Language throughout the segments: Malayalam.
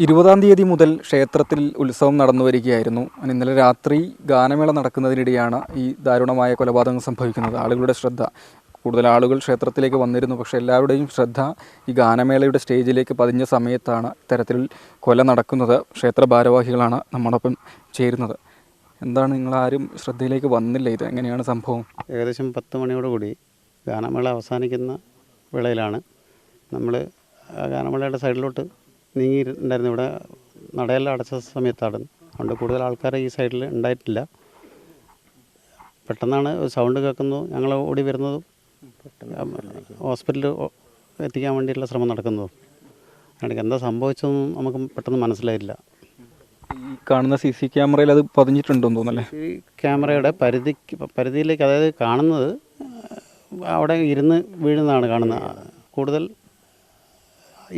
20-ാം തീയതി മുതൽ ക്ഷേത്രത്തിൽ ഉത്സവം നടന്നു വരികയായിരുന്നു. ഇന്നലെ രാത്രി ഗാനമേള നടക്കുന്നതിനിടെയാണ് ഈ ദാരുണമായ കൊലപാതകം സംഭവിക്കുന്നത്. ആളുകളുടെ ശ്രദ്ധ, കൂടുതൽ ആളുകൾ ക്ഷേത്രത്തിലേക്ക് വന്നിരുന്നു. പക്ഷേ എല്ലാവരുടെയും ശ്രദ്ധ ഈ ഗാനമേളയുടെ സ്റ്റേജിലേക്ക് പതിഞ്ഞ സമയത്താണ് ഇത്തരത്തിൽ കൊല നടക്കുന്നത്. ക്ഷേത്ര ഭാരവാഹികളാണ് നമ്മോടൊപ്പം ചേരുന്നത്. എന്താണ്, നിങ്ങളാരും ശ്രദ്ധയിലേക്ക് വന്നില്ല? ഇത് എങ്ങനെയാണ് സംഭവം? ഏകദേശം 10 മണിയോടുകൂടി ഗാനമേള അവസാനിക്കുന്ന വേളയിലാണ് നമ്മൾ ഗാനമേളയുടെ സൈഡിലോട്ട് നീങ്ങിയിട്ടുണ്ടായിരുന്നു. ഇവിടെ നടയെല്ലാം അടച്ച സമയത്താണ്, അതുകൊണ്ട് കൂടുതൽ ആൾക്കാർ ഈ സൈഡിൽ ഉണ്ടായിട്ടില്ല. പെട്ടെന്നാണ് സൗണ്ട് കേൾക്കുന്നു, ഞങ്ങൾ ഓടി വരുന്നതും ഹോസ്പിറ്റലിൽ എത്തിക്കാൻ വേണ്ടിയിട്ടുള്ള ശ്രമം നടക്കുന്നതും. അതിനിടയ്ക്ക് എന്താ സംഭവിച്ചതെന്നും നമുക്ക് പെട്ടെന്ന് മനസ്സിലായില്ല. ഈ കാണുന്ന CC ക്യാമറയിൽ അത് പതിഞ്ഞിട്ടുണ്ടെന്ന് തോന്നുന്നല്ലേ? ഈ ക്യാമറയുടെ പരിധിയിലേക്ക്, അതായത് കാണുന്നത് അവിടെ ഇരുന്ന് വീഴുന്നതാണ് കാണുന്നത്. കൂടുതൽ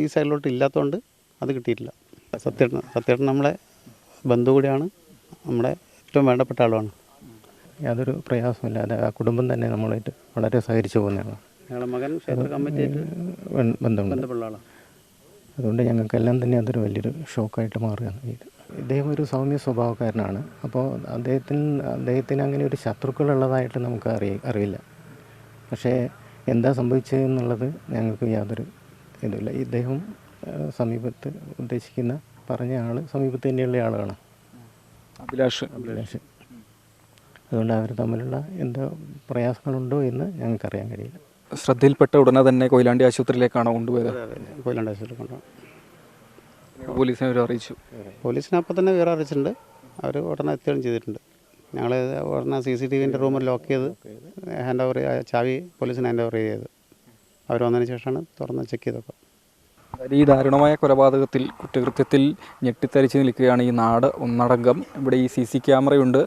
ഈ സൈഡിലോട്ട് ഇല്ലാത്തതുകൊണ്ട് അത് കിട്ടിയിട്ടില്ല. സത്യേട്ടൻ നമ്മളെ ബന്ധു കൂടിയാണ്, നമ്മുടെ ഏറ്റവും വേണ്ടപ്പെട്ട ആളുമാണ്. യാതൊരു പ്രയാസമില്ലാതെ ആ കുടുംബം തന്നെ നമ്മളായിട്ട് വളരെ സഹകരിച്ചു പോകുന്നതാണ്. ഞങ്ങളുടെ മകൻ ക്ഷേത്ര കമ്മിറ്റിയായിട്ട് ബന്ധപ്പെട്ട ആളാണ്. അതുകൊണ്ട് ഞങ്ങൾക്കെല്ലാം തന്നെ അതൊരു വലിയൊരു ഷോക്കായിട്ട് മാറുകയാണ്. ഇദ്ദേഹം ഒരു സൗമ്യ സ്വഭാവക്കാരനാണ്. അപ്പോൾ അദ്ദേഹത്തിന് അങ്ങനെ ഒരു ശത്രുക്കളുള്ളതായിട്ട് നമുക്ക് അറിയില്ല. പക്ഷേ എന്താ സംഭവിച്ചതെന്നുള്ളത് ഞങ്ങൾക്ക് യാതൊരു ഇതുമില്ല. ഇദ്ദേഹം സമീപത്ത് ഉദ്ദേശിക്കുന്ന പറഞ്ഞ ആൾ സമീപത്ത് തന്നെയുള്ള ആളാണ്, അഭിലാഷ്. അതുകൊണ്ട് അവർ തമ്മിലുള്ള എന്താ പ്രയാസങ്ങളുണ്ടോ എന്ന് ഞങ്ങൾക്കറിയാൻ കഴിയില്ല. ശ്രദ്ധയിൽപ്പെട്ട ഉടനെ തന്നെ കൊയിലാണ്ടി ആശുപത്രിയിലേക്കാണോ കൊണ്ടുപോയത്? കൊയിലാണ്ടി ആശുപത്രി കൊണ്ടുപോകും. പോലീസിനെ അവർ അറിയിച്ചു? പോലീസിനെ അപ്പം തന്നെ വേറെ അറിയിച്ചിട്ടുണ്ട്. അവർ ഉടനെ എത്തുകയും ചെയ്തിട്ടുണ്ട്. ഞങ്ങൾ ഉടനെ CCTVൻ്റെ റൂം ലോക്ക് ചെയ്ത് ഹാൻഡ് ഓവർ, ചാവി പോലീസിന് ഹാൻഡ് ഓവർ ചെയ്തത്. അവർ വന്നതിന് ശേഷമാണ് തുറന്ന് ചെക്ക് ചെയ്തപ്പോൾ. ഈ ദാരുണമായ കൊലപാതകത്തിൽ, കുറ്റകൃത്യത്തിൽ ഞെട്ടിത്തരിച്ച് നിൽക്കുകയാണ് ഈ നാട് ഒന്നടങ്കം. ഇവിടെ ഈ CC ക്യാമറയുണ്ട്.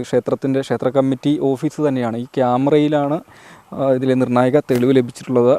ക്ഷേത്ര കമ്മിറ്റി ഓഫീസ് തന്നെയാണ്. ഈ ക്യാമറയിലാണ് ഇതിലെ നിർണായക തെളിവ് ലഭിച്ചിട്ടുള്ളത്.